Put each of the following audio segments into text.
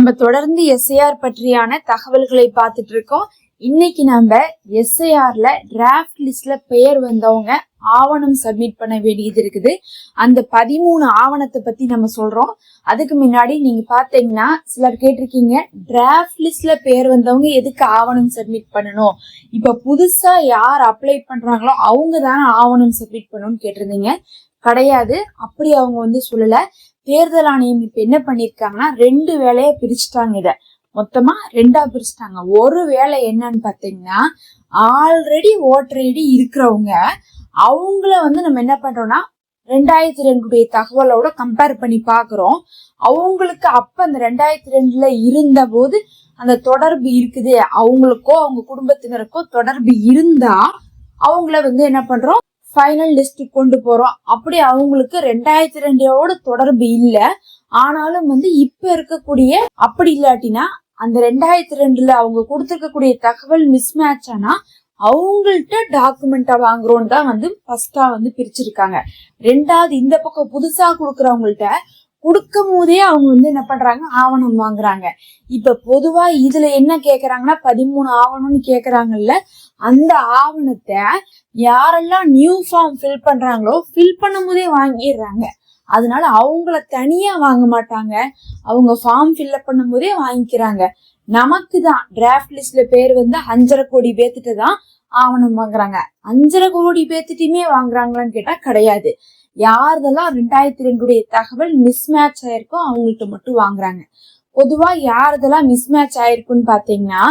நம்ம தொடர்ந்து எஸ்ஐஆர் பற்றியான தகவல்களை பார்த்துட்டு இருக்கோம். இன்னைக்கு நம்ம எஸ்ஐஆர்ல டிராஃப்ட் லிஸ்ட்ல பெயர் வந்தவங்க ஆவணம் சப்மிட் பண்ண வேண்டியது இருக்குது. அந்த 13 ஆவணத்தை பத்தி நம்ம சொல்றோம். அதுக்கு முன்னாடி நீங்க பாத்தீங்கன்னா சிலர் கேட்டிருக்கீங்க, டிராஃப்ட் லிஸ்ட்ல பெயர் வந்தவங்க எதுக்கு ஆவணம் சப்மிட் பண்ணணும், இப்ப புதுசா யார் அப்ளை பண்றாங்களோ அவங்க தானே ஆவணம் சப்மிட் பண்ணணும்னு கேட்டிருந்தீங்க. கிடையாது, அப்படி அவங்க சொல்லல. தேர்தல் ஆணையம் இப்ப என்ன பண்ணிருக்காங்கன்னா 2 வேலையை பிரிச்சுட்டாங்க. இத மொத்தமா 2ஆ பிரிச்சுட்டாங்க. ஒரு வேலை என்னன்னு பாத்தீங்கன்னா, ஆல்ரெடி ஓட்டர் ஐடி இருக்கிறவங்க அவங்கள நம்ம என்ன பண்றோம்னா 2002 தகவலோட கம்பேர் பண்ணி பாக்குறோம். அவங்களுக்கு அப்ப அந்த 2002 இருந்த போது அந்த தொடர்பு இருக்குது, அவங்களுக்கோ அவங்க குடும்பத்தினருக்கோ தொடர்பு இருந்தா அவங்கள என்ன பண்றோம், ஃபைனல் லிஸ்ட் கொண்டு போறோம். அப்படி அவங்களுக்கு 2002 தொடர்பு இல்ல, ஆனாலும் இப்ப இருக்கக்கூடிய அப்படி இல்லாட்டினா அந்த 2002 அவங்க கொடுத்திருக்கக்கூடிய தகவல் மிஸ்மேட்ச் ஆனா அவங்கள்ட்ட டாக்குமெண்டா வாங்குறோம் தான் ஃபர்ஸ்டா பிரிச்சிருக்காங்க. ரெண்டாவது இந்த பக்கம் புதுசா கொடுக்கறவங்கள்ட்ட கொடுக்கும் போதே அவங்க என்ன பண்றாங்க, ஆவணம் வாங்குறாங்க. இப்ப பொதுவா இதுல என்ன கேக்குறாங்கன்னா 13 ஆவணம்னு கேக்குறாங்கல்ல, அந்த ஆவணத்தை யாரெல்லாம் நியூ ஃபார்ம் ஃபில் பண்றாங்களோ ஃபில் பண்ணும் போதே வாங்கிடுறாங்க. அதனால அவங்கள தனியா வாங்க மாட்டாங்க, அவங்க ஃபார்ம் ஃபில்அப் பண்ணும் போதே வாங்கிக்கிறாங்க. நமக்கு தான் டிராஃப்ட் லிஸ்ட்ல பேர் 5.5 கோடி பேர்த்திட்ட தான் ஆவணம் வாங்குறாங்க. 5.5 கோடி பேர்த்திட்டுமே வாங்குறாங்களான்னு கேட்டா கிடையாது. யாரெல்லாம் 2002 தகவல் மிஸ்மேட்ச் ஆயிருக்கோ அவங்கள்ட்ட மட்டும் வாங்குறாங்க. பொதுவா யாரெல்லாம் மிஸ்மேட்ச் ஆயிருக்குன்னு பாத்தீங்கன்னா,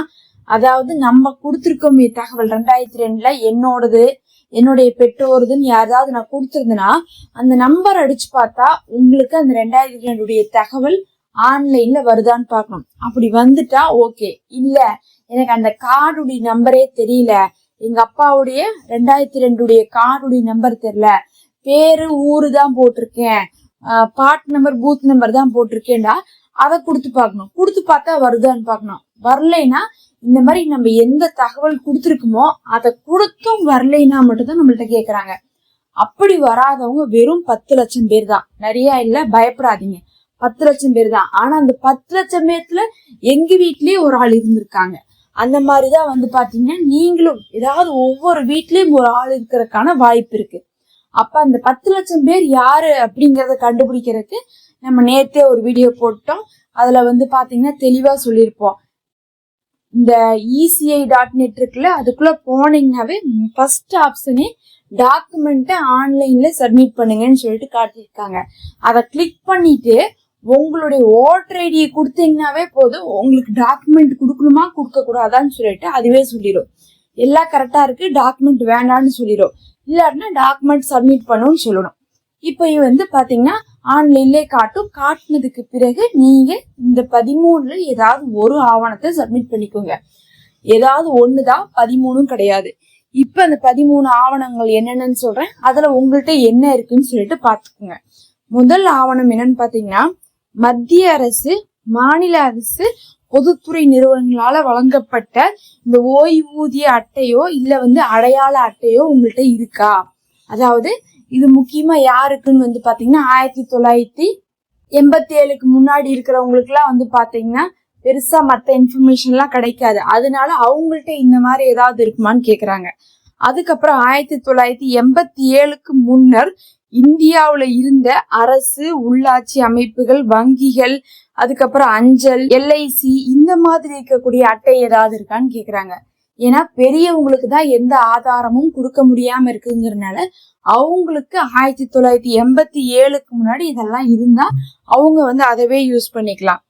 அதாவது நம்ம கொடுத்திருக்கோம் தகவல் 2002 என்னோடது என்னுடைய பெற்றோருதுன்னு யாராவது நான் கொடுத்திருந்தேன்னா அந்த நம்பர் அடிச்சு பார்த்தா உங்களுக்கு அந்த 2002 தகவல் ஆன்லைன்ல வருதான்னு பார்க்கணும். அப்படி வந்துட்டா ஓகே. இல்ல எனக்கு அந்த கார்டுடைய நம்பரே தெரியல, எங்க அப்பாவுடைய 2002 கார்டுடைய நம்பர் தெரியல, பேரு ஊரு தான் போட்டிருக்கேன், பார்ட் நம்பர் பூத் நம்பர் தான் போட்டிருக்கேன்டா, அதை கொடுத்து பார்க்கணும். கொடுத்து பார்த்தா வருதான்னு பார்க்கணும். வரலைன்னா இந்த மாதிரி நம்ம எந்த தகவல் கொடுத்துருக்குமோ அதை கொடுத்தும் வரலைன்னா மட்டும்தான் நம்மள்ட்ட கேக்குறாங்க. அப்படி வராதவங்க வெறும் 10 லட்சம் பேர் தான். நிறைய இல்ல, பயப்படாதீங்க, 10 லட்சம் பேர் தான். ஆனா அந்த 10 லட்சம் பேர்த்துல எங்க வீட்லயே ஒரு ஆள் இருந்திருக்காங்க. அந்த மாதிரிதான் பாத்தீங்கன்னா நீங்களும் ஏதாவது ஒவ்வொரு வீட்லயும் ஒரு ஆள் இருக்கிறதுக்கான வாய்ப்பு இருக்கு. அப்ப அந்த 10 லட்சம் பேர் யாரு அப்படிங்கறத கண்டுபிடிக்கிறதுக்கு நம்ம நேத்தே ஒரு வீடியோ போட்டோம். அதுல பாத்தீங்கன்னா தெளிவா சொல்லியிருப்போம். இந்த ECI.net இருக்குல்ல, அதுக்குள்ள போனீங்கன்னாவே ஃபர்ஸ்ட் ஆப்ஷனே டாக்குமெண்ட்டை ஆன்லைன்ல சப்மிட் பண்ணுங்கன்னு சொல்லிட்டு காட்டியிருக்காங்க. அதை கிளிக் பண்ணிட்டு உங்களுடைய ஓட்டர் ஐடியை கொடுத்தீங்கன்னாவே போதும், உங்களுக்கு டாக்குமெண்ட் கொடுக்கணுமா கொடுக்க கூடாதான்னு சொல்லிட்டு அதுவே சொல்லிடும். எல்லாம் கரெக்டா இருக்கு, டாக்குமெண்ட் வேண்டாம்னு சொல்லிடும். இல்லாட்டினா டாக்குமெண்ட் சப்மிட் பண்ணணும்னு சொல்லணும். இப்ப பாத்தீங்கன்னா ஆன்லைன்ல காட்டும். காட்டினதுக்கு பிறகு நீங்க இந்த 13ல ஏதாவது ஒரு ஆவணத்தை சப்மிட் பண்ணிக்கோங்க. ஏதாவது ஒண்ணுதான், 13 கிடையாது. இப்ப அந்த 13 ஆவணங்கள் என்னென்னு சொல்றேன், அதுல உங்கள்கிட்ட என்ன இருக்குன்னு சொல்லிட்டு பாத்துக்கோங்க. முதல் ஆவணம் என்னன்னு பாத்தீங்கன்னா, மத்திய அரசு மாநில அரசு பொதுத்துறை நிறுவனங்களால வழங்கப்பட்ட இந்த ஓய்வூதிய அட்டையோ இல்ல அடையாள அட்டையோ உங்கள்கிட்ட இருக்கா. அதாவது இது முக்கியமா யாருக்குன்னு பாத்தீங்கன்னா 1987க்கு முன்னாடி இருக்கிறவங்களுக்கு எல்லாம் பாத்தீங்கன்னா பெருசா மத்த இன்ஃபர்மேஷன் எல்லாம் கிடைக்காது. அதனால அவங்கள்ட்ட இந்த மாதிரி ஏதாவது இருக்குமான்னு கேக்குறாங்க. அதுக்கப்புறம் 1987க்கு முன்னர் இந்தியாவுல இருந்த அரசு, உள்ளாட்சி அமைப்புகள், வங்கிகள், அதுக்கப்புறம் அஞ்சல், LIC இந்த மாதிரி இருக்கக்கூடிய அட்டை ஏதாவது இருக்கான்னு கேக்குறாங்க. ஏன்னா பெரியவங்களுக்கு தான் எந்த ஆதாரமும் கொடுக்க முடியாம இருக்குங்கிறதுனால அவங்களுக்கு 1987க்கு முன்னாடி இதெல்லாம் இருந்தா அவங்க அதவே யூஸ் பண்ணிக்கலாம்.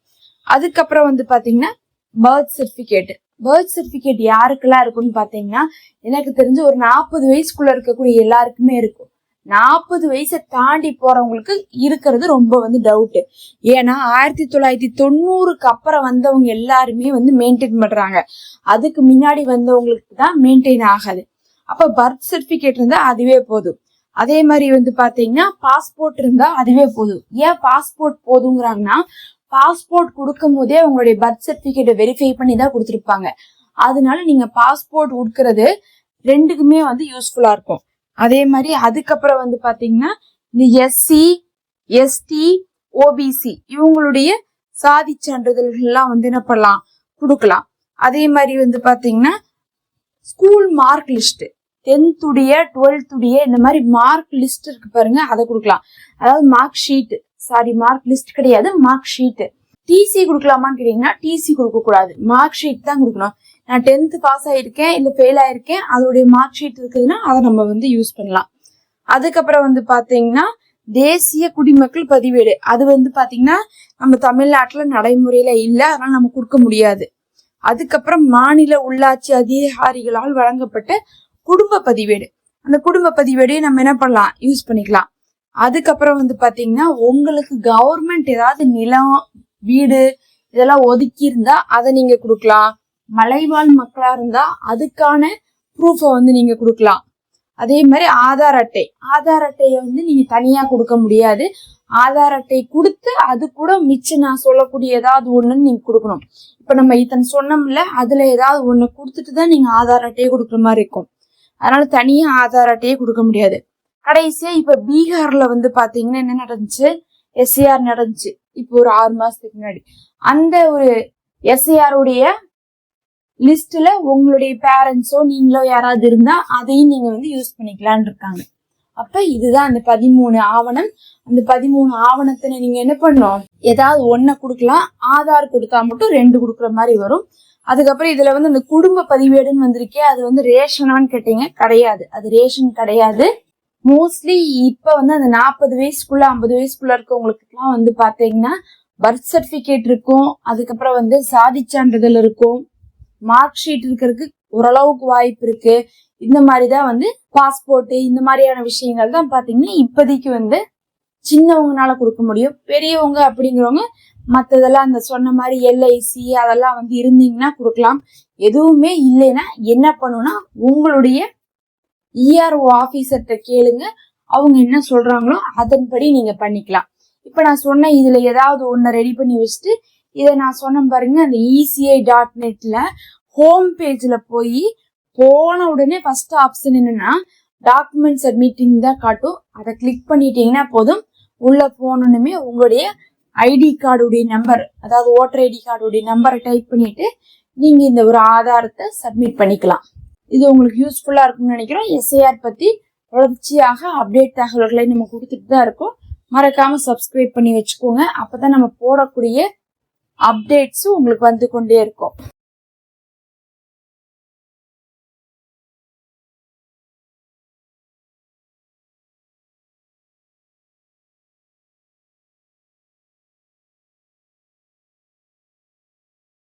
அதுக்கப்புறம் பாத்தீங்கன்னா பர்த் சர்டிபிகேட். பர்த் சர்டிபிகேட் யாருக்கெல்லாம் இருக்குன்னு பாத்தீங்கன்னா, எனக்கு தெரிஞ்சு ஒரு 40 வயசுக்குள்ள இருக்கக்கூடிய எல்லாருக்குமே இருக்கும். 40 வயசை தாண்டி போறவங்களுக்கு இருக்கிறது ரொம்ப டவுட். ஏன்னா 1990க்கு அப்புறம் வந்தவங்க எல்லாருமே மெயின்டைன் பண்றாங்க, அதுக்கு முன்னாடி வந்தவங்களுக்கு தான் மெயின்டைன் ஆகாது. அப்ப பர்த் சர்டிபிகேட் இருந்தா அதுவே போதும். அதே மாதிரி பாத்தீங்கன்னா பாஸ்போர்ட் இருந்தா அதுவே போதும். ஏன் பாஸ்போர்ட் போதுங்கிறாங்கன்னா, பாஸ்போர்ட் கொடுக்கும் போதே உங்களுடைய பர்த் சர்டிபிகேட்டை வெரிஃபை பண்ணி தான் கொடுத்துருப்பாங்க. அதனால நீங்க பாஸ்போர்ட் கொடுக்கறது ரெண்டுக்குமே யூஸ்ஃபுல்லா இருக்கும். அதே மாதிரி அதுக்கப்புறம் பாத்தீங்கன்னா இந்த SC, ST, OBC இவங்களுடைய சாதி சான்றிதழ்கள்லாம் வந்து என்ன பண்ணலாம், கொடுக்கலாம். அதே மாதிரி வந்து பாத்தீங்கன்னா ஸ்கூல் மார்க் லிஸ்ட், 10th உடைய 12th உடைய இந்த மாதிரி மார்க் லிஸ்ட் இருக்கு பாருங்க, அதை கொடுக்கலாம். அதாவது மார்க் ஷீட், மார்க் லிஸ்ட் கிடையாது, மார்க் ஷீட். டிசி கொடுக்கலாமான்னு கேட்டீங்கன்னா டிசி கொடுக்க கூடாது, மார்க் ஷீட் தான் கொடுக்கணும். நான் 10th பாஸ் ஆயிருக்கேன் இல்ல ஃபெயில் ஆயிருக்கேன், அதோடைய மார்க் ஷீட் இருக்குதுன்னா அதை நம்ம வந்து யூஸ் பண்ணலாம். அதுக்கப்புறம் வந்து பாத்தீங்கன்னா தேசிய குடிமக்கள் பதிவேடு, அது வந்து பாத்தீங்கன்னா நம்ம தமிழ்நாட்டுல நடைமுறையில இல்ல, அதனால நம்ம கொடுக்க முடியாது. அதுக்கப்புறம் மாநில உள்ளாட்சி அதிகாரிகளால் வழங்கப்பட்ட குடும்ப பதிவேடு, அந்த குடும்ப பதிவேடையும் நம்ம என்ன பண்ணலாம், யூஸ் பண்ணிக்கலாம். அதுக்கப்புறம் வந்து பாத்தீங்கன்னா உங்களுக்கு கவர்மெண்ட் ஏதாவது நிலம் வீடு இதெல்லாம் ஒதுக்கி இருந்தா அதை நீங்க கொடுக்கலாம். மலைவாழ் மக்களா இருந்தா அதுக்கான ப்ரூஃப வந்து நீங்க கொடுக்கலாம். அதே மாதிரி ஆதார் அட்டை, ஆதார் அட்டையை வந்து நீங்க தனியா கொடுக்க முடியாது. ஆதார் அட்டை கொடுத்து அது கூட மிச்சம் நான் சொல்லக்கூடிய ஏதாவது ஒண்ணுன்னு நீங்க கொடுக்கணும். இப்ப நம்ம இத்தனை சொன்னோம்ல, அதுல ஏதாவது ஒண்ணு கொடுத்துட்டு தான் நீங்க ஆதார் அட்டையை கொடுக்குற மாதிரி இருக்கும். அதனால தனியா ஆதார் அட்டையை கொடுக்க முடியாது. கடைசியா இப்ப பீகார்ல வந்து பாத்தீங்கன்னா என்ன நடந்துச்சு, எஸ்ஐஆர் நடந்துச்சு இப்போ ஒரு 6 மாசத்துக்கு முன்னாடி. அந்த ஒரு எஸ்ஐஆர் உடைய லிஸ்ட்ல உங்களுடைய பேரண்ட்ஸோ நீங்களோ யாராவது இருந்தா அதையும் நீங்க வந்து யூஸ் பண்ணிக்கலான்னு இருக்காங்க. அப்ப இதுதான் அந்த 13 ஆவணம். அந்த 13 ஆவணத்தை நீங்க என்ன பண்ணணும், ஏதாவது ஒன்ன கொடுக்கலாம். ஆதார் கொடுத்தா மட்டும் 2 கொடுக்குற மாதிரி வரும். அதுக்கப்புறம் இதுல வந்து அந்த குடும்ப பதிவேடுன்னு வந்திருக்கே, அது வந்து ரேஷனான்னு கேட்டீங்க, கிடையாது, அது ரேஷன் கிடையாது. மோஸ்ட்லி இப்ப வந்து அந்த 40 வயசுக்குள்ள 50 வயசுக்குள்ள இருக்கவங்களுக்கு எல்லாம் வந்து பாத்தீங்கன்னா பர்த் சர்டிபிகேட் இருக்கும், அதுக்கப்புறம் வந்து சாதி சான்றிதழ் இருக்கும், மார்க் ஷீட் இருக்கிறதுக்கு ஓரளவுக்கு வாய்ப்பு இருக்கு. இந்த மாதிரிதான் வந்து பாஸ்போர்ட், இந்த மாதிரியான விஷயங்கள் தான் பாத்தீங்கன்னா இப்போதைக்கு வந்து சின்னவங்கனால கொடுக்க முடியும். பெரியவங்க அப்படிங்கிறவங்க மத்ததெல்லாம் அந்த சொன்ன மாதிரி எல்ஐசி அதெல்லாம் வந்து இருந்தீங்கன்னா கொடுக்கலாம். எதுவுமே இல்லைன்னா என்ன பண்ணுன்னா உங்களுடைய இஆர்ஓ ஆபீசர்கிட்ட கேளுங்க, அவங்க என்ன சொல்றாங்களோ அதன்படி நீங்க பண்ணிக்கலாம். இப்ப நான் சொன்ன இதுல ஏதாவது ஒண்ணு ரெடி பண்ணி வச்சுட்டு இதை நான் சொன்ன பாருங்க, அந்த ECI.netல ஹோம் பேஜ்ல போய் போன உடனே ஃபர்ஸ்ட் ஆப்ஷன் என்னன்னா டாக்குமெண்ட் சப்மிட்டிங் தான் காட்டும். அதை கிளிக் பண்ணிட்டீங்கன்னா போதும். உள்ள போனோன்னுமே உங்களுடைய ஐடி கார்டுடைய நம்பர், அதாவது ஓட்டர் ஐடி கார்டுடைய நம்பரை டைப் பண்ணிட்டு நீங்க இந்த ஒரு ஆதாரத்தை சப்மிட் பண்ணிக்கலாம். இது உங்களுக்கு யூஸ்ஃபுல்லா இருக்கும்னு நினைக்கிறோம். எஸ்ஐஆர் பத்தி தொடர்ச்சியாக அப்டேட் தகவல்களை நம்ம கொடுத்துட்டு தான் இருக்கோம். மறக்காம சப்ஸ்கிரைப் பண்ணி வச்சுக்கோங்க, அப்பதான் நம்ம போடக்கூடிய அப்டேட்ஸும் உங்களுக்கு வந்து கொண்டே இருக்கும்.